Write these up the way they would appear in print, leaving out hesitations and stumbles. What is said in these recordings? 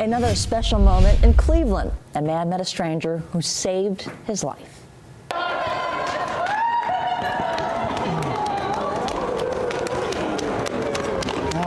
Another special moment in Cleveland. A man met a stranger who saved his life.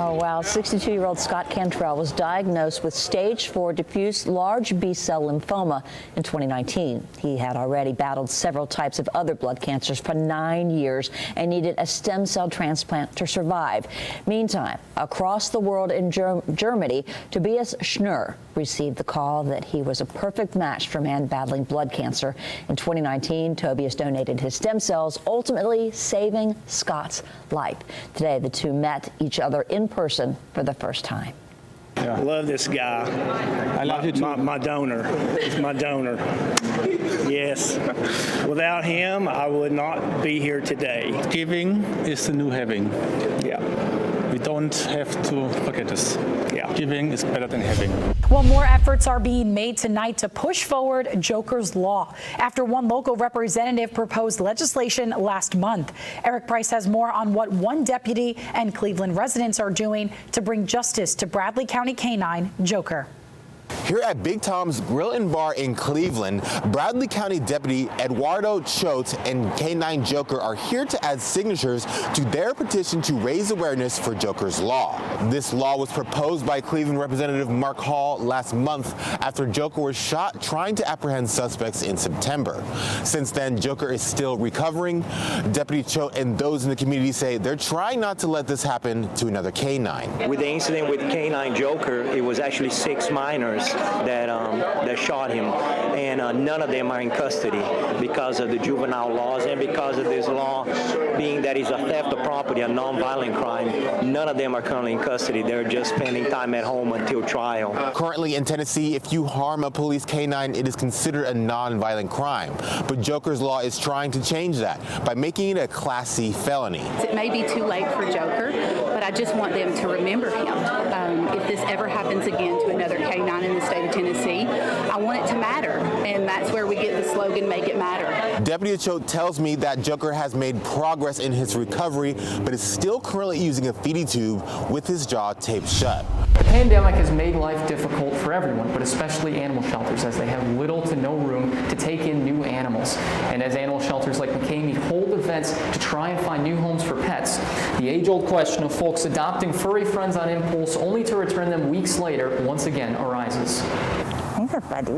Oh, wow. 62-year-old Scott Cantrell was diagnosed with stage 4 diffuse large B-cell lymphoma in 2019. He had already battled several types of other blood cancers for 9 years and needed a stem cell transplant to survive. Meantime, across the world in Germany, Tobias Schnurr received the call that he was a perfect match for a man battling blood cancer. In 2019, Tobias donated his stem cells, ultimately saving Scott's life. Today, the two met each other in person for the first time. Yeah. I love this guy. I love you too. My donor. He's my donor. Yes. Without him, I would not be here today. Giving is the new having. Yeah. We don't have to forget this. Yeah. Giving is better than having. Well, more efforts are being made tonight to push forward Joker's Law after one local representative proposed legislation last month. Eric Price has more on what one deputy and Cleveland residents are doing to bring justice to Bradley County Canine Joker. Here at Big Tom's Grill and Bar in Cleveland, Bradley County Deputy Eduardo Choate and K9 Joker are here to add signatures to their petition to raise awareness for Joker's Law. This law was proposed by Cleveland Representative Mark Hall last month after Joker was shot trying to apprehend suspects in September. Since then, Joker is still recovering. Deputy Choate and those in the community say they're trying not to let this happen to another K9. With the incident with K9 Joker, it was actually 6 minors that shot him, and none of them are in custody because of the juvenile laws and because of this law being that it's a theft of property, a non-violent crime. None of them are currently in custody. They're just spending time at home until trial. Currently in Tennessee, if you harm a police K9, it is considered a non-violent crime. But Joker's Law is trying to change that by making it a Class C felony. It may be too late for Joker, but I just want them to remember him. If this ever happens again to another K9 in the state of Tennessee, I want it to matter, and that's where we get the slogan, Make It Matter. Deputy Choate tells me that Joker has made progress in his recovery, but is still currently using a feeding tube with his jaw taped shut. The pandemic has made life difficult for everyone, but especially animal shelters, as they have little to no room to take in new animals. And as animal shelters like McCamey hold events to try and find new homes for pets, the age-old question of folks adopting furry friends on impulse only to return them weeks later once again arises. Hey there, buddy.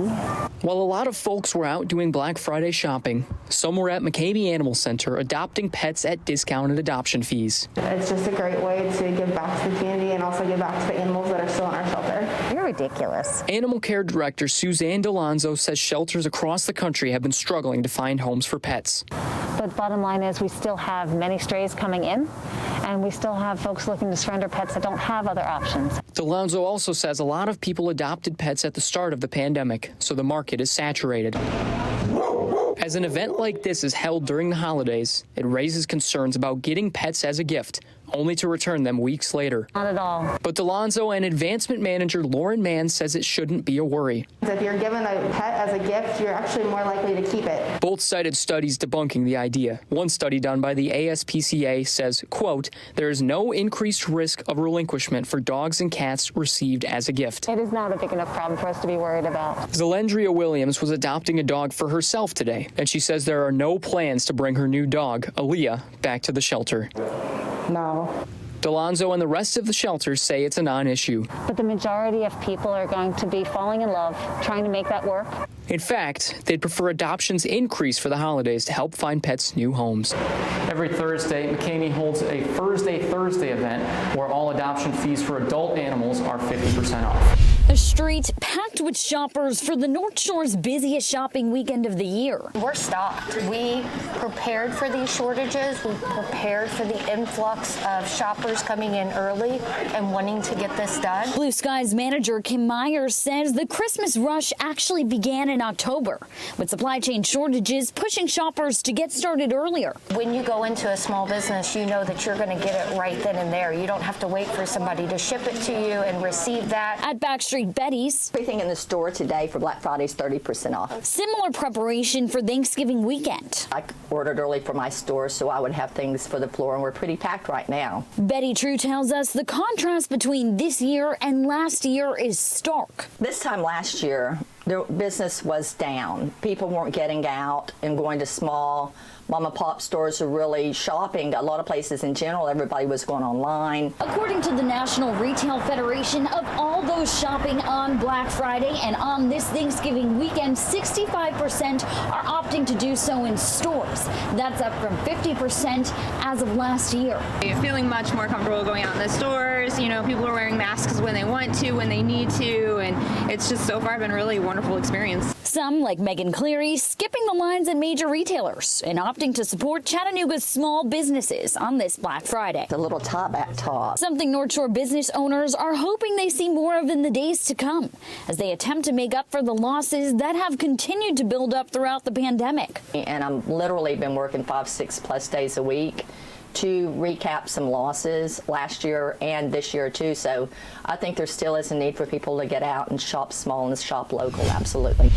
While a lot of folks were out doing Black Friday shopping, some were at McCamey Animal Center adopting pets at discounted adoption fees. It's just a great way to give back to the community and also give back to the animals that are still in our shelter. You're ridiculous. Animal Care Director Suzanne DeLonzo says shelters across the country have been struggling to find homes for pets. But bottom line is we still have many strays coming in, and we still have folks looking to surrender pets that don't have other options. DeLonzo also says a lot of people adopted pets at the start of the pandemic, so the market is saturated. As an event like this is held during the holidays, it raises concerns about getting pets as a gift, only to return them weeks later. Not at all. But DeLonzo and advancement manager Lauren Mann says it shouldn't be a worry. If you're given a pet as a gift, you're actually more likely to keep it. Both cited studies debunking the idea. One study done by the ASPCA says, quote, there is no increased risk of relinquishment for dogs and cats received as a gift. It is not a big enough problem for us to be worried about. Zalendria Williams was adopting a dog for herself today, and she says there are no plans to bring her new dog, Aaliyah, back to the shelter. No. DeLonzo and the rest of the shelters say it's a non-issue. But the majority of people are going to be falling in love, trying to make that work. In fact, they'd prefer adoptions increase for the holidays to help find pets new homes. Every Thursday, McCamey holds a Thursday event where all adoption fees for adult animals are 50% off. A street packed with shoppers for the North Shore's busiest shopping weekend of the year. We're stocked. We prepared for these shortages. We prepared for the influx of shoppers coming in early and wanting to get this done. Blue Sky's manager Kim Myers says the Christmas rush actually began in October, with supply chain shortages pushing shoppers to get started earlier. When you go into a small business, you know that you're going to get it right then and there. You don't have to wait for somebody to ship it to you and receive that. At Backstreet, Betty Betty's. Everything in the store today for Black Friday is 30% off. Similar preparation for Thanksgiving weekend. I ordered early for my store so I would have things for the floor, and we're pretty packed right now. Betty True tells us the contrast between this year and last year is stark. This time last year, the business was down. People weren't getting out and going to small mom and pop stores are really shopping. A lot of places in general, everybody was going online. According to the National Retail Federation, of all those shopping on Black Friday and on this Thanksgiving weekend, 65% are opting to do so in stores. That's up from 50% as of last year. Feeling much more comfortable going out in the stores. You know, people are wearing masks when they want to, when they need to, and it's just so far been a really wonderful experience. Some, like Megan Cleary, skipping the lines at major retailers and opting to support Chattanooga's small businesses on this Black Friday. The little top at top. Something North Shore business owners are hoping they see more of in the days to come as they attempt to make up for the losses that have continued to build up throughout the pandemic. And I'm literally been working 5-6+ days a week to recap some losses last year and this year too. So I think there still is a need for people to get out and shop small and shop local, absolutely.